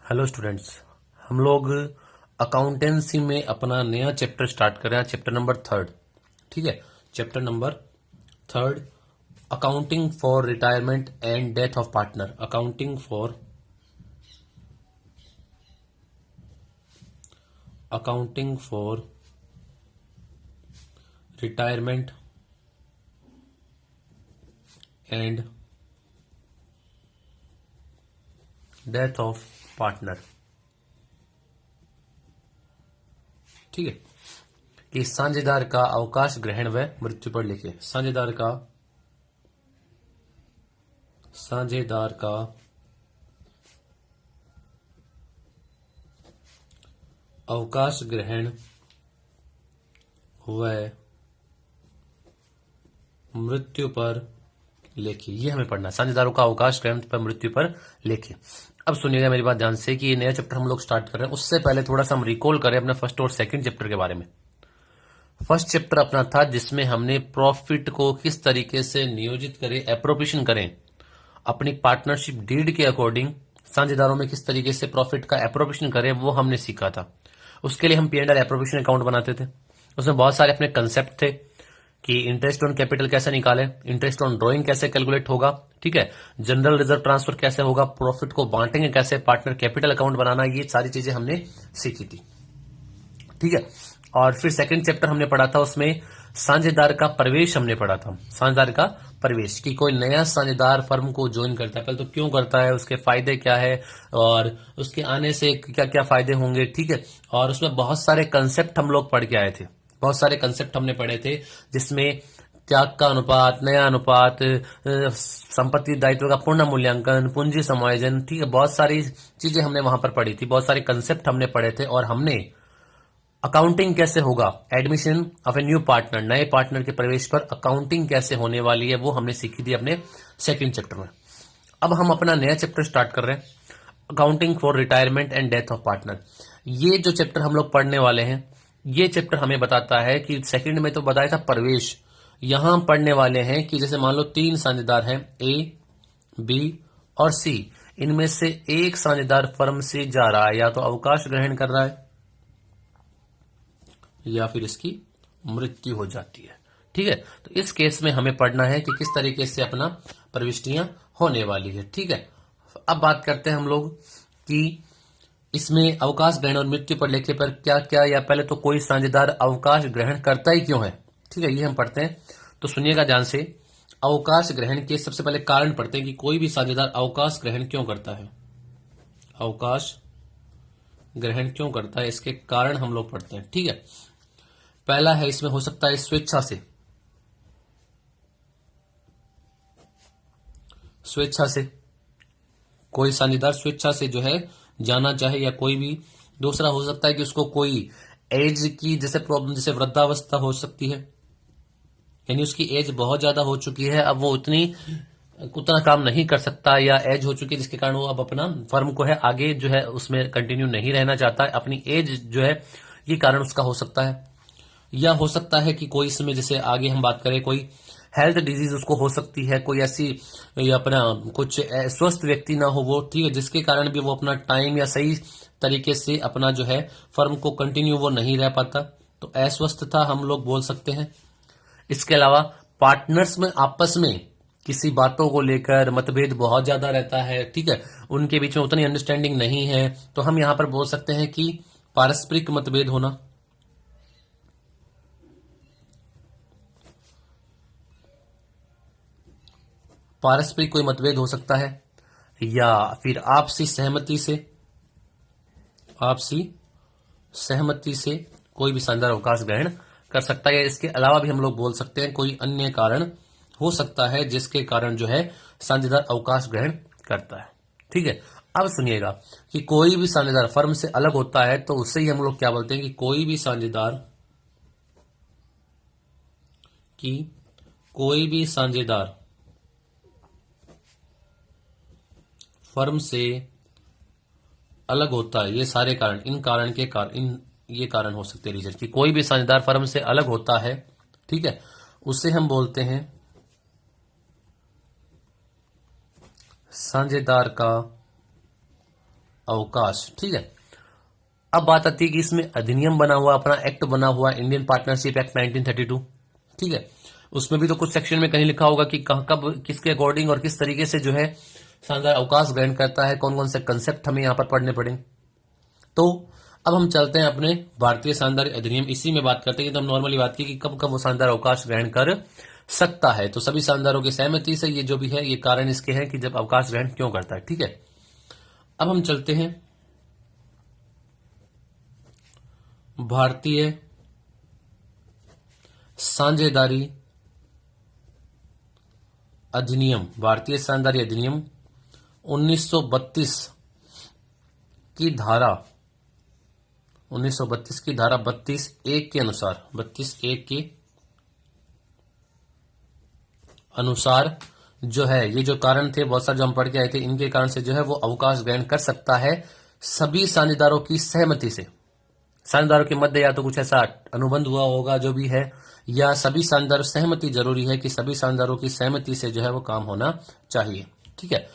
Hello students. हम लोग accountancy में अपना नया चैप्टर स्टार्ट कर रहे हैं, चैप्टर नंबर 3। ठीक है, chapter number 3, accounting for retirement and death of partner. Accounting for retirement and death of partner. ठीक है, कि साझेदार का अवकाश ग्रहण व मृत्यु पर लिखे। साझेदार का अवकाश ग्रहण व मृत्यु पर लेखी। ये हमें पढ़ना है, साझेदारों का अवकाश ग्रहण पर मृत्यु पर लेखी। अब सुनिएगा मेरी बात ध्यान से कि ये नया चैप्टर हम लोग स्टार्ट कर रहे हैं। उससे पहले थोड़ा सा हम रिकॉल करें अपने फर्स्ट और सेकंड चैप्टर के बारे में। फर्स्ट चैप्टर अपना था जिसमें हमने प्रॉफिट को किस तरीके से नियोजित करें, एप्रोप्रिएशन करें अपनी पार्टनरशिप डीड के अकॉर्डिंग, साझेदारों में किस तरीके से प्रॉफिट का एप्रोप्रिएशन करें वो हमने सीखा था। उसके लिए हम P&L एप्रोप्रिएशन अकाउंट बनाते थे। उसमें बहुत सारे अपने कंसेप्ट थे कि इंटरेस्ट ऑन कैपिटल कैसे निकालें, इंटरेस्ट ऑन ड्रॉइंग कैसे कैलकुलेट होगा, ठीक है, जनरल रिजर्व ट्रांसफर कैसे होगा, प्रॉफिट को बांटेंगे कैसे, पार्टनर कैपिटल अकाउंट बनाना, ये सारी चीजें हमने सीखी थी। ठीक है, और फिर सेकंड चैप्टर हमने पढ़ा था, उसमें साझेदार का प्रवेश हमने पढ़ा था। साझेदार का प्रवेश, कि कोई नया साझेदार फर्म को ज्वाइन करता है, पहले तो क्यों करता है, उसके फायदे क्या है और उसके आने से क्या क्या फायदे होंगे। ठीक है, और उसमें बहुत सारे कंसेप्ट हम लोग पढ़ के आए थे, बहुत सारे कंसेप्ट हमने पढ़े थे, जिसमें त्याग का अनुपात, नया अनुपात, संपत्ति दायित्व का पूर्ण मूल्यांकन, पूंजी समायोजन, ठीक है, बहुत सारी चीजें हमने वहां पर पढ़ी थी, बहुत सारे कंसेप्ट हमने पढ़े थे। और हमने अकाउंटिंग कैसे होगा, admission of a new partner, नए पार्टनर के प्रवेश पर अकाउंटिंग कैसे होने वाली है, वो हमने सीखी थी अपने सेकंड चैप्टर में। अब हम अपना नया चैप्टर स्टार्ट कर रहे हैं, accounting for retirement and death of partner. ये जो चैप्टर हम लोग पढ़ने वाले हैं, ये चैप्टर हमें बताता है कि सेकंड में तो बताया था प्रवेश, यहां पढ़ने वाले हैं कि जैसे मान लो 3 साझेदार हैं, ए, बी और सी। इनमें से एक साझेदार फर्म से जा रहा है, या तो अवकाश ग्रहण कर रहा है या फिर इसकी मृत्यु हो जाती है। ठीक है, तो इस केस में हमें पढ़ना है कि किस तरीके से अपना प्रविष्टियां होने वाली है। ठीक है, अब बात करते हैं हम लोग कि इसमें अवकाश ग्रहण और मृत्यु पर लेखे पर क्या क्या, या पहले तो कोई साझेदार अवकाश ग्रहण करता ही क्यों है। ठीक है, ये हम पढ़ते हैं, तो सुनिएगा ध्यान से। अवकाश ग्रहण के सबसे पहले कारण पढ़ते हैं कि कोई भी साझेदार अवकाश ग्रहण क्यों करता है, अवकाश ग्रहण क्यों करता है, इसके कारण हम लोग पढ़ते हैं। ठीक है, पहला है, इसमें हो सकता है स्वेच्छा से, स्वेच्छा से कोई साझेदार स्वेच्छा से जो है जाना चाहे, या कोई भी दूसरा हो सकता है कि उसको कोई एज की जैसे प्रॉब्लम, जैसे वृद्धावस्था हो सकती है, यानी उसकी एज बहुत ज्यादा हो चुकी है, अब वो उतना काम नहीं कर सकता, या एज हो चुकी है जिसके कारण वो अब अपना फर्म को है आगे जो है उसमें कंटिन्यू नहीं रहना चाहता है, अपनी एज जो है ये कारण उसका हो सकता है। या हो सकता है कि कोई इसमें जैसे आगे हम बात करें, कोई हेल्थ डिजीज उसको हो सकती है, कोई ऐसी या अपना कुछ स्वस्थ व्यक्ति ना हो वो, ठीक है, जिसके कारण भी वो अपना टाइम या सही तरीके से अपना जो है फर्म को कंटिन्यू वो नहीं रह पाता, तो अस्वस्थता हम लोग बोल सकते हैं। इसके अलावा पार्टनर्स में आपस में किसी बातों को लेकर मतभेद बहुत ज्यादा रहता है, ठीक है, उनके बीच में उतनी अंडरस्टैंडिंग नहीं है, तो हम यहां पर बोल सकते हैं कि पारस्परिक मतभेद होना, पारस्परिक कोई मतभेद हो सकता है, या फिर आपसी सहमति से कोई भी साझेदार अवकाश ग्रहण कर सकता है। या इसके अलावा भी हम लोग बोल सकते हैं कोई अन्य कारण हो सकता है जिसके कारण जो है साझेदार अवकाश ग्रहण करता है। ठीक है, अब सुनिएगा कि कोई भी साझेदार फर्म से अलग होता है तो उससे ही हम लोग क्या बोलते हैं कि कोई भी साझेदार फर्म से अलग होता है, ये सारे कारण, ये कारण हो सकते हैं रीजन, कि कोई भी साझेदार फर्म से अलग होता है, ठीक है, उसे हम बोलते हैं साझेदार का अवकाश। ठीक है, अब बात आती है कि इसमें अधिनियम बना हुआ, अपना एक्ट बना हुआ, इंडियन पार्टनरशिप एक्ट 1932। ठीक है, उसमें भी तो कुछ सेक्शन में कहीं लिखा होगा कि कहां कब किसके अकॉर्डिंग और किस तरीके से जो है शानदार अवकाश ग्रहण करता है, कौन कौन से कंसेप्ट हमें यहां पर पढ़ने पड़ेंगे। तो अब हम चलते हैं अपने भारतीय शानदार अधिनियम, इसी में बात करते हैं। तो हम नॉर्मली बात की कि कब कब वो शानदार अवकाश ग्रहण कर सकता है, तो सभी शानदारों की सहमति से ये जो भी है ये कारण इसके हैं कि जब अवकाश ग्रहण क्यों करता है। ठीक है, अब हम चलते हैं भारतीय साझेदारी अधिनियम, भारतीय साझेदारी अधिनियम 1932 की धारा 1932 की धारा 32(1) के अनुसार 32(1) के अनुसार जो है ये जो कारण थे बहुत सारे जो हम पढ़ के आए थे, इनके कारण से जो है वो अवकाश ग्रहण कर सकता है सभी साझेदारों की सहमति से। साझेदारों के मध्य या तो कुछ ऐसा अनुबंध हुआ होगा जो भी है, या सभी साझेदारों सहमति, जरूरी है कि सभी साझेदारों की सहमति से जो है वो काम होना चाहिए। ठीक है,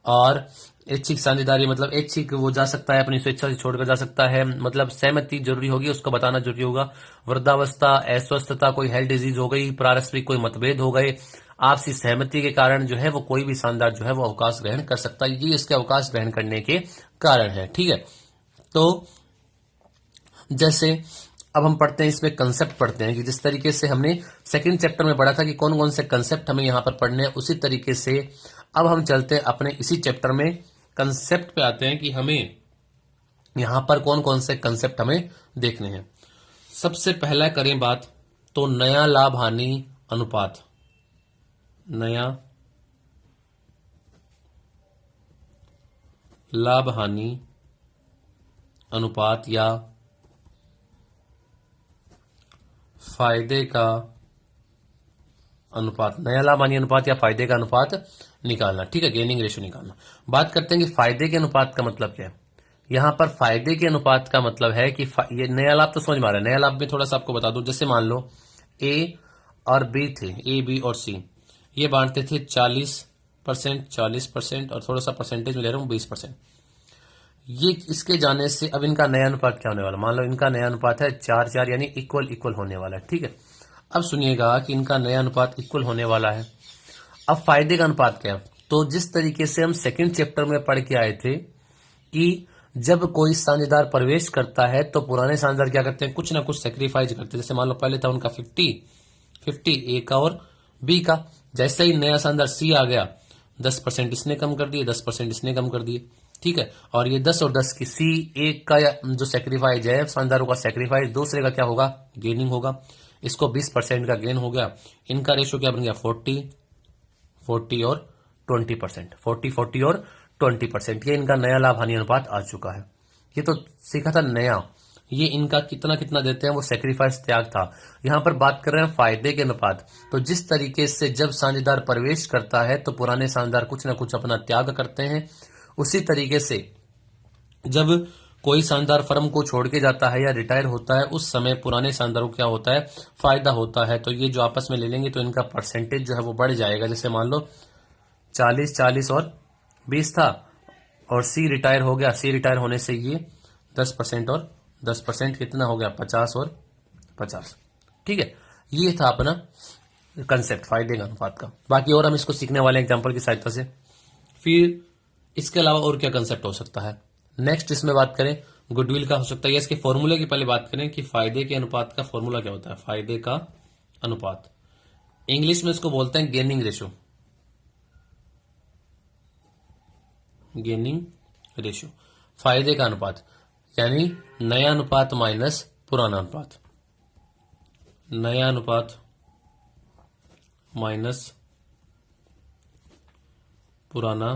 और ऐच्छिक साझेदारी मतलब ऐच्छिक वो जा सकता है, अपनी स्वेच्छा से छोड़कर जा सकता है, मतलब सहमति जरूरी होगी, उसको बताना जरूरी होगा। वृद्धावस्था, अस्वस्थता, कोई हेल्थ डिजीज हो गई, पारस्परिक कोई मतभेद हो गए, आपसी सहमति के कारण जो है वो कोई भी शानदार जो है वो अवकाश ग्रहण कर सकता है। ये इसके अवकाश ग्रहण करने के कारण है। ठीक है, तो जैसे अब हम पढ़ते हैं, इसमें कंसेप्ट पढ़ते हैं कि जिस तरीके से हमने सेकंड चैप्टर में पढ़ा था कि कौन कौन से कंसेप्ट हमें यहां पर पढ़ने हैं, उसी तरीके से अब हम चलते हैं अपने इसी चैप्टर में कंसेप्ट पे आते हैं कि हमें यहां पर कौन कौन से कंसेप्ट हमें देखने हैं। सबसे पहला करें बात तो नया लाभ हानि अनुपात, नया लाभ हानि अनुपात या फायदे का अनुपात, नया लाभ हानि अनुपात या फायदे का अनुपात निकालना। ठीक है, गेनिंग रेशियो निकालना। बात करते हैं कि फायदे के अनुपात का मतलब क्या है। यहां पर फायदे के अनुपात का मतलब है कि ये नया लाभ तो समझ में आ रहा है। नया लाभ में थोड़ा सा आपको बता दूं, जैसे मान लो ए और बी थे, ए बी और सी, ये बांटते थे 40%, 40% और थोड़ा सा परसेंटेज में ले रहा हूं 20%। ये इसके जाने से अब इनका नया अनुपात क्या होने वाला, मान लो इनका नया अनुपात है 4:4 यानी इक्वल इक्वल होने वाला है। ठीक है, अब सुनिएगा कि इनका नया अनुपात इक्वल होने वाला है। अब फायदे का अनुपात क्या है, तो जिस तरीके से हम सेकंड चैप्टर में पढ़ के आए थे कि जब कोई साझेदार प्रवेश करता है तो पुराने साझेदार क्या करते हैं, कुछ ना कुछ सेक्रीफाइस करते हैं। जैसे मान लो पहले था उनका 50 ए का और बी का, जैसे ही नया साझेदार सी आ गया 10% इसने कम कर दिए, 10% इसने कम कर दिए। ठीक है, और ये 10 और 10 की सी एक का जो सेक्रीफाइस है साझेदारों का सेक्रीफाइस, दूसरे का क्या होगा, गेनिंग होगा। इसको 20% का गेन हो गया। इनका रेशो क्या बन गया, 40 और 20%, 40 और 20%। ये इनका नया लाभ हानि अनुपात आ चुका है। ये तो सीखा था नया, ये इनका कितना कितना देते हैं वो सेक्रीफाइस त्याग था। यहां पर बात कर रहे हैं फायदे के अनुपात। तो जिस तरीके से जब साझेदार प्रवेश करता है तो पुराने साझेदार कुछ ना कुछ अपना त्याग करते हैं, उसी तरीके से जब कोई साझेदार फर्म को छोड़ के जाता है या रिटायर होता है उस समय पुराने साझेदारों को क्या होता है, फायदा होता है। तो ये जो आपस में ले लेंगे तो इनका परसेंटेज जो है वो बढ़ जाएगा। जैसे मान लो 40 और 20 था और सी रिटायर हो गया, सी रिटायर होने से ये 10% और 10% कितना हो गया, 50 और 50। ठीक है, ये था अपना कंसेप्ट फायदे का अनुपात का। बाकी और हम इसको सीखने वाले एग्जांपल की सहायता से। फिर इसके अलावा और क्या कंसेप्ट हो सकता है, नेक्स्ट इसमें बात करें गुडविल का हो सकता है। इसके फॉर्मूले की पहले बात करें कि फायदे के अनुपात का फॉर्मूला क्या होता है। फायदे का अनुपात इंग्लिश में इसको बोलते हैं गेनिंग रेशियो, गेनिंग रेशियो। फायदे का अनुपात यानी नया अनुपात माइनस पुराना अनुपात, नया अनुपात माइनस पुराना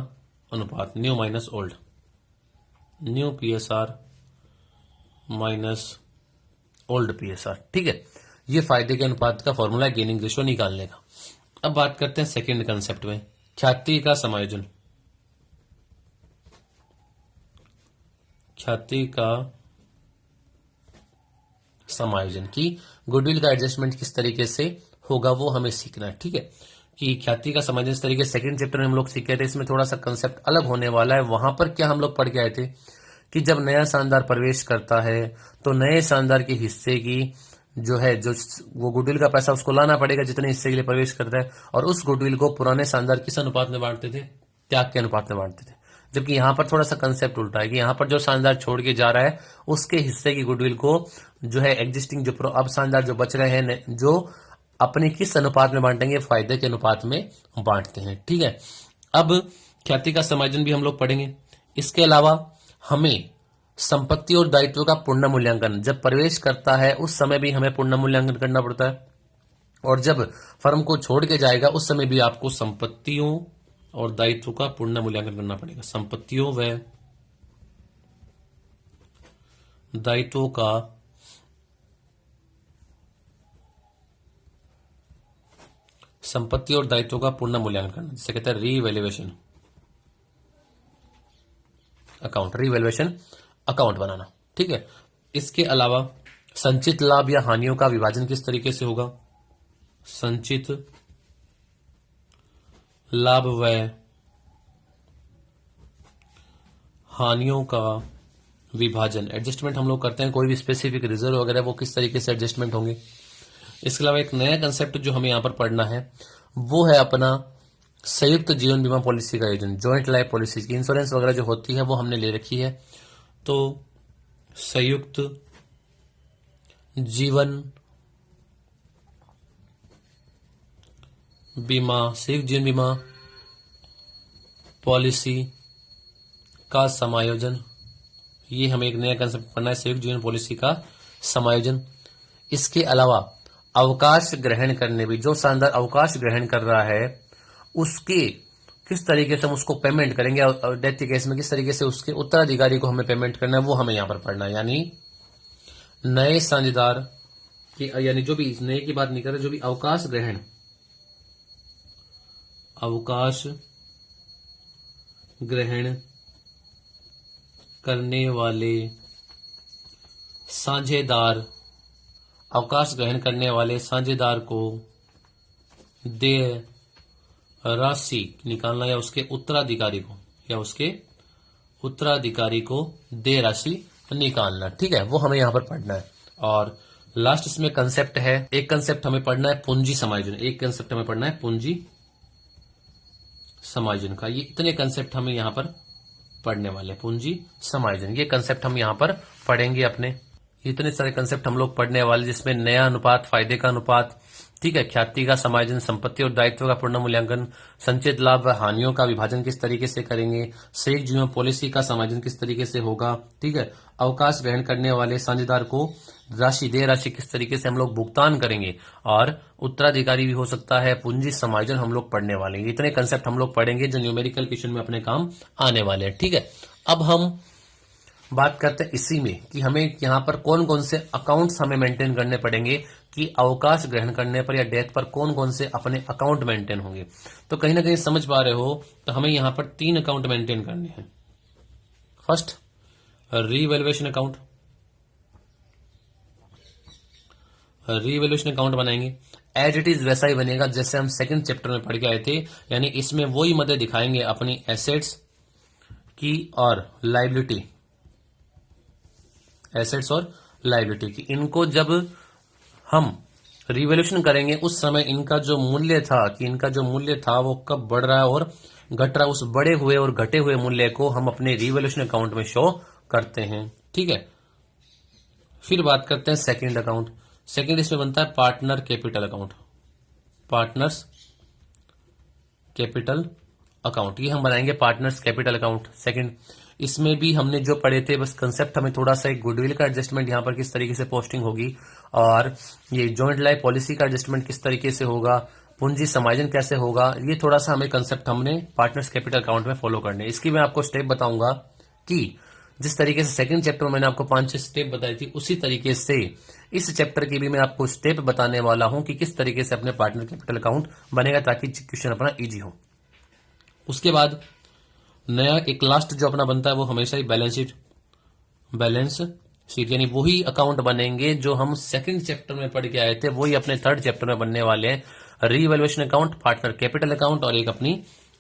अनुपात, new minus old, new PSR minus old PSR. ठीक है, ये फायदे के अनुपात का फॉर्मूला है गेनिंग रेशियो निकालने का। अब बात करते हैं सेकंड कंसेप्ट में, ख्याति का समायोजन। ख्याति का समायोजन की गुडविल का एडजस्टमेंट किस तरीके से होगा वो हमें सीखना है। ठीक है, कि ख्याति का समायोजन इस तरीके सेकंड चैप्टर में हम लोग सीखे थे, इसमें थोड़ा सा कंसेप्ट अलग होने वाला है। वहां पर क्या हम लोग पढ़ के आए थे कि जब नया शानदार प्रवेश करता है तो नए शानदार के हिस्से की जो है जो वो गुडविल का पैसा उसको लाना पड़ेगा जितने हिस्से के लिए प्रवेश कर रहा है, और उस गुडविल को पुराने शानदार किस अनुपात में बांटते थे? त्याग के अनुपात में बांटते थे। जबकि यहां पर थोड़ा सा कंसेप्ट उल्टा है कि यहां पर जो शानदार छोड़ के जा रहा है उसके हिस्से की गुडविल को जो है एग्जिस्टिंग जो अब शानदार जो बच रहे हैं जो अपने किस अनुपात में बांटेंगे? फायदे के अनुपात में बांटते हैं। ठीक है, अब ख्याति का समायोजन भी हम लोग पढ़ेंगे। इसके अलावा हमें संपत्ति और दायित्व का पुनः मूल्यांकन, जब प्रवेश करता है उस समय भी हमें पुनः मूल्यांकन करना पड़ता है, और जब फर्म को छोड़ के जाएगा उस समय भी आपको संपत्तियों और दायित्व का पुनः मूल्यांकन करना पड़ेगा। संपत्तियों व दायित्वों का संपत्ति और दायित्वों का पुनः मूल्यांकन करना, जिसे कहते हैं रीवैल्यूएशन अकाउंट, रीवैल्यूएशन अकाउंट बनाना। ठीक है, इसके अलावा संचित लाभ या हानियों का विभाजन किस तरीके से होगा? संचित लाभ व हानियों का विभाजन, एडजस्टमेंट हम लोग करते हैं, कोई भी स्पेसिफिक रिजर्व वगैरह वो किस तरीके से एडजस्टमेंट होंगे। इसके अलावा एक नया कंसेप्ट जो हमें यहां पर पढ़ना है वो है अपना संयुक्त जीवन बीमा पॉलिसी का आयोजन, जॉइंट लाइफ पॉलिसी की इंश्योरेंस वगैरह जो होती है वो हमने ले रखी है। तो संयुक्त जीवन बीमा, संयुक्त जीवन बीमा पॉलिसी का समायोजन, ये हमें एक नया कंसेप्ट पढ़ना है, संयुक्त जीवन पॉलिसी का समायोजन। इसके अलावा अवकाश ग्रहण करने भी, जो शानदार अवकाश ग्रहण कर रहा है उसके किस तरीके से हम उसको पेमेंट करेंगे, और डेथ के केस में किस तरीके से उसके उत्तराधिकारी को हमें पेमेंट करना है वो हमें यहां पर पढ़ना है। यानी नए साझेदार की, यानी जो भी नए की बात नहीं कर रहे, जो भी अवकाश ग्रहण करने वाले साझेदार, अवकाश ग्रहण करने वाले साझेदार को देय राशि निकालना, या उसके उत्तराधिकारी को देय राशि निकालना। ठीक है, वो हमें यहां पर पढ़ना है। और लास्ट इसमें कंसेप्ट है, एक कंसेप्ट हमें पढ़ना है पूंजी समायोजन, एक कंसेप्ट हमें पढ़ना है पूंजी समायोजन का। ये इतने कंसेप्ट हमें यहां पर पढ़ने वाले, पूंजी समायोजन, ये कंसेप्ट हम यहां पर पढ़ेंगे अपने। इतने सारे कंसेप्ट हम लोग पढ़ने वाले, जिसमें नया अनुपात, फायदे का अनुपात, ठीक है, ख्याति का समायोजन, संपत्ति और दायित्व का पुनः मूल्यांकन, संचित लाभ व हानियों का विभाजन किस तरीके से करेंगे, संयुक्त जीवन पॉलिसी का समायोजन किस तरीके से होगा, ठीक है, अवकाश ग्रहण करने वाले साझेदार को देय राशि किस तरीके से हम लोग भुगतान करेंगे, और उत्तराधिकारी भी हो सकता है, पूंजी समायोजन हम लोग पढ़ने वाले हैं। इतने कंसेप्ट हम लोग पढ़ेंगे जो न्यूमेरिकल क्वेश्चन में अपने काम आने वाले हैं। ठीक है, अब हम बात करते हैं इसी में कि हमें यहां पर कौन कौन से अकाउंट्स हमें मेंटेन करने पड़ेंगे, कि अवकाश ग्रहण करने पर या डेथ पर कौन कौन से अपने अकाउंट मेंटेन होंगे। तो कहीं ना कहीं समझ पा रहे हो, तो हमें यहां पर 3 अकाउंट मेंटेन करने हैं। First, revaluation account, revaluation account बनाएंगे, एज इट इज वैसा ही बनेगा जैसे हम सेकंड चैप्टर में पढ़ के आए थे। यानी इसमें वही मदद दिखाएंगे अपनी एसेट्स की और लायबिलिटी, एसेट्स और लायबिलिटी की। इनको जब हम रिवैल्यूएशन करेंगे उस समय इनका जो मूल्य था, कि इनका जो मूल्य था वो कब बढ़ रहा है और घट रहा है, उस बढ़े हुए और घटे हुए मूल्य को हम अपने रिवैल्यूएशन अकाउंट में शो करते हैं। ठीक है, फिर बात करते हैं सेकंड अकाउंट। सेकंड इसमें बनता है partner capital account, partners capital account, ये हम बनाएंगे पार्टनर्स कैपिटल अकाउंट सेकंड। इसमें भी हमने जो पढ़े थे बस कंसेप्ट, हमें थोड़ा सा एक गुडविल का एडजस्टमेंट यहां पर किस तरीके से पोस्टिंग होगी, और ये जॉइंट लाइफ पॉलिसी का एडजस्टमेंट किस तरीके से होगा, पूंजी समायोजन कैसे होगा, ये थोड़ा सा हमें कंसेप्ट हमने पार्टनर्स कैपिटल अकाउंट में फॉलो करने। इसकी मैं आपको स्टेप बताऊंगा कि जिस तरीके से सेकंड चैप्टर में मैंने आपको 5-6 स्टेप बताई थी, उसी तरीके से इस चैप्टर की भी मैं आपको स्टेप बताने वाला हूं कि किस तरीके से अपने पार्टनर कैपिटल अकाउंट बनेगा, ताकि क्वेश्चन अपना इजी हो। उसके बाद नया एक लास्ट जो अपना बनता है वो हमेशा ही बैलेंस शीट, यानी वही अकाउंट बनेंगे जो हम सेकंड चैप्टर में पढ़ के आए थे, वही अपने थर्ड चैप्टर में बनने वाले हैं। Revaluation account, partner capital account और एक अपनी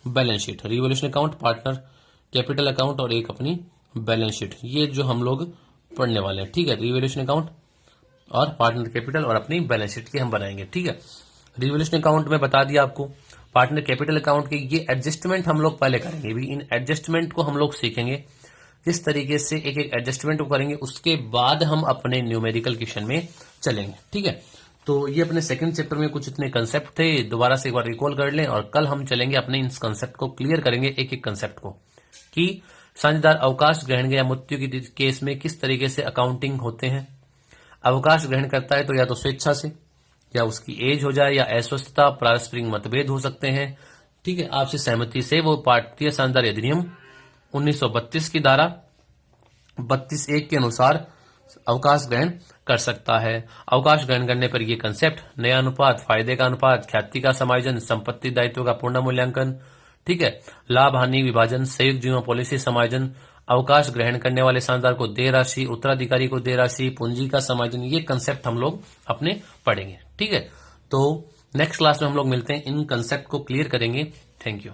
balance sheet. Revaluation account, partner capital account और एक अपनी बैलेंस शीट, ये जो हम लोग पढ़ने वाले हैं। ठीक है, रिवैल्यूएशन अकाउंट और पार्टनर कैपिटल और अपनी बैलेंस शीट की हम बनाएंगे। ठीक है, रिवैल्यूएशन अकाउंट में बता दिया आपको, पार्टनर कैपिटल अकाउंट के ये एडजस्टमेंट हम लोग पहले करेंगे भी। इन एडजस्टमेंट को हम लोग सीखेंगे किस तरीके से एक एक एडजस्टमेंट को करेंगे, उसके बाद हम अपने न्यूमेरिकल क्वेश्चन में चलेंगे। ठीक है, तो ये अपने सेकंड चैप्टर में कुछ इतने कंसेप्ट थे, दोबारा से एक बार रिकॉल कर लें और कल हम चलेंगे अपने इन कंसेप्ट को क्लियर करेंगे, एक एक कंसेप्ट को, कि साझेदार अवकाश ग्रहण या मृत्यु की केस में किस तरीके से अकाउंटिंग होते हैं। अवकाश ग्रहण करता है तो या तो स्वेच्छा से, या उसकी एज हो जाए, या अस्वस्थता, पारस्परिक मतभेद हो सकते हैं। ठीक है, आपसी सहमति से वो भारतीय साझेदार अधिनियम 1932 की धारा 32(1) के अनुसार अवकाश ग्रहण कर सकता है। अवकाश ग्रहण करने पर ये कंसेप्ट, नया अनुपात, फायदे का अनुपात, ख्याति का समायोजन, संपत्ति दायित्व का पूर्ण मूल्यांकन, ठीक है, लाभ हानि विभाजन, संयुक्त जीवन पॉलिसी समायोजन, अवकाश ग्रहण करने वाले साझेदार को देय राशि, उत्तराधिकारी को देय राशि, पूंजी का समायोजन, ये कंसेप्ट हम लोग अपने पढ़ेंगे। ठीक है, तो नेक्स्ट क्लास में हम लोग मिलते हैं, इन कंसेप्ट को क्लियर करेंगे। Thank you.